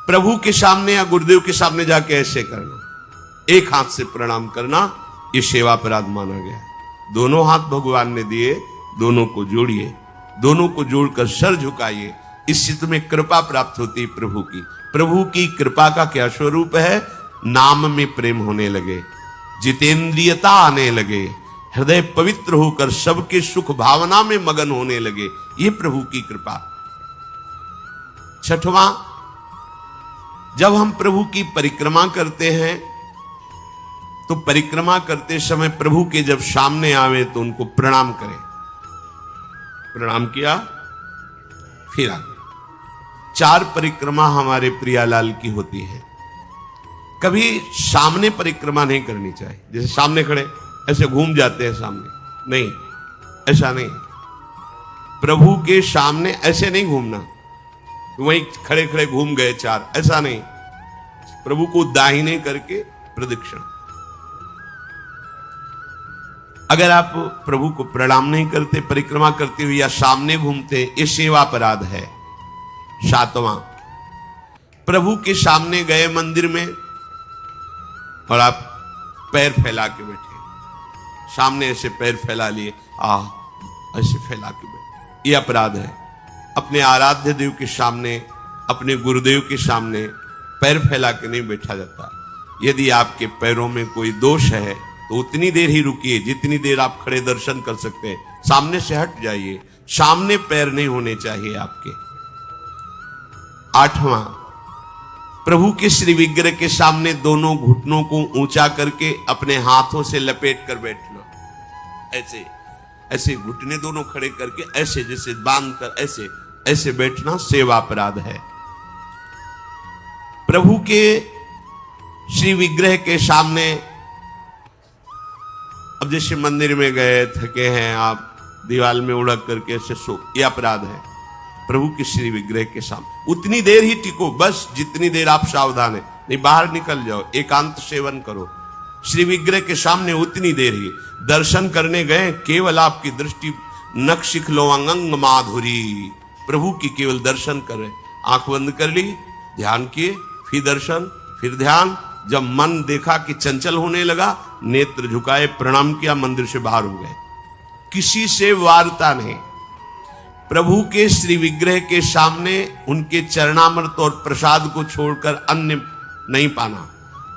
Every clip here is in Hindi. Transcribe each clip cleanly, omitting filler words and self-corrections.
प्रभु के सामने या गुरुदेव के सामने जाके ऐसे करना, एक हाथ से प्रणाम करना, ये सेवा अपराध माना गया है। दोनों हाथ भगवान ने दिए, दोनों को जोड़िए, दोनों को जोड़कर सर झुकाइए, इससे तुम्हें कृपा प्राप्त होती है प्रभु की। प्रभु की कृपा का क्या स्वरूप है? नाम में प्रेम होने लगे, जितेंद्रियता आने लगे, हृदय पवित्र होकर सबके सुख भावना में मगन होने लगे। ये प्रभु की कृपा। छठवां, जब हम प्रभु की परिक्रमा करते हैं तो परिक्रमा करते समय प्रभु के जब सामने आवे तो उनको प्रणाम करें। प्रणाम किया, फिर आगे। 4 परिक्रमा हमारे प्रियालाल की होती है। कभी सामने परिक्रमा नहीं करनी चाहिए, जैसे सामने खड़े ऐसे घूम जाते हैं सामने, नहीं, ऐसा नहीं। प्रभु के सामने ऐसे नहीं घूमना, वहीं खड़े खड़े घूम गए 4, ऐसा नहीं। प्रभु को दाहिने करके प्रदक्षिणा। अगर आप प्रभु को प्रणाम नहीं करते, परिक्रमा करते हुए या सामने घूमते, ये सेवा अपराध है। 7वां, प्रभु के सामने गए मंदिर में और आप पैर फैला के बैठे, सामने ऐसे पैर फैला लिए, ऐसे फैला के बैठे, ये अपराध है। अपने आराध्य देव के सामने, अपने गुरुदेव के सामने पैर फैला के नहीं बैठा जाता। यदि आपके पैरों में कोई दोष है तो उतनी देर ही रुकिए जितनी देर आप खड़े दर्शन कर सकते हैं। सामने से हट जाइए, सामने पैर नहीं होने चाहिए आपके। 8वां, प्रभु के श्री विग्रह के सामने दोनों घुटनों को ऊंचा करके अपने हाथों से लपेट कर बैठना। ऐसे ऐसे घुटने दोनों खड़े करके ऐसे जैसे बांध कर ऐसे ऐसे बैठना सेवा अपराध है। प्रभु के श्री विग्रह के सामने, अब जैसे मंदिर में गए, थके हैं आप, दीवार में उड़क करके ऐसे सो, यह अपराध है। प्रभु के श्री विग्रह के सामने उतनी देर ही टिको, बस जितनी देर आप सावधान है, नहीं बाहर निकल जाओ, एकांत सेवन करो। श्री विग्रह के सामने उतनी देर ही। दर्शन करने गए, केवल आपकी दृष्टि नख शिखलो अंग माधुरी, प्रभु की केवल दर्शन कर रहे, आंख बंद कर ली, ध्यान किए, फिर दर्शन, फिर ध्यान। जब मन देखा कि चंचल होने लगा, नेत्र झुकाए, प्रणाम किया, मंदिर से बाहर हो गए। किसी से वार्ता नहीं। प्रभु के श्री विग्रह के सामने उनके चरणामृत और प्रसाद को छोड़कर अन्य नहीं पाना।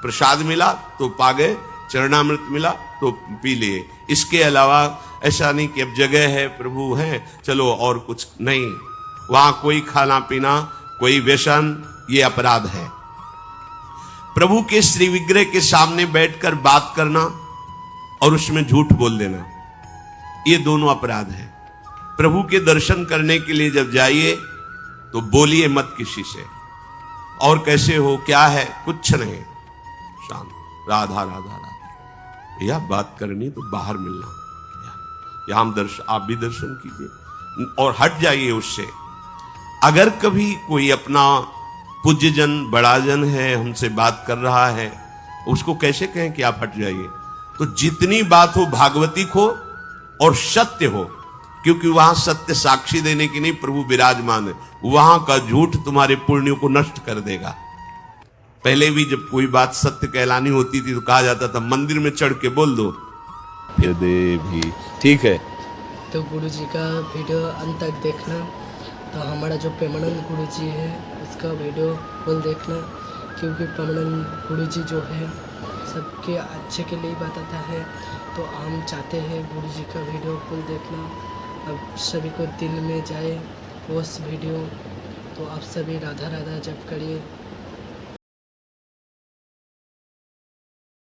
प्रसाद मिला तो पा गए, चरणामृत मिला तो पी लिए। इसके अलावा ऐसा नहीं कि अब जगह है, प्रभु है, चलो और कुछ नहीं। वहां कोई खाना पीना, कोई व्यसन, ये अपराध है। प्रभु के श्री विग्रह के सामने बैठकर बात करना और उसमें झूठ बोल देना, ये दोनों अपराध है। प्रभु के दर्शन करने के लिए जब जाइए तो बोलिए मत किसी से, और कैसे हो, क्या है, कुछ नहीं, शांत, राधा राधा राधा, यह बात करनी तो बाहर मिलना, यहां आप भी दर्शन कीजिए और हट जाइए उससे। अगर कभी कोई अपना पूज्यजन, बड़ा जन है, हमसे बात कर रहा है, उसको कैसे कहें कि आप हट जाइए? तो जितनी बात हो भागवतिक हो और सत्य हो, क्योंकि वहां सत्य साक्षी देने की नहीं, प्रभु विराजमान है। वहां का झूठ तुम्हारे पुण्यों को नष्ट कर देगा। पहले भी जब कोई बात सत्य कहलानी होती थी तो कहा जाता था मंदिर में चढ़ के बोल दो, फिर दे भी, ठीक है। तो गुरु जी का वीडियो अंत तक देखना। तो हमारा जो प्रेमानंद गुरु जी है उसका वीडियो फुल देखना, क्योंकि प्रेमानंद गुरु जी जो है सबके अच्छे के लिए बताता है। तो हम चाहते हैं गुरु जी का वीडियो फुल देखना, अब सभी को दिल में जाए वो वीडियो। तो आप सभी राधा राधा जप करिए,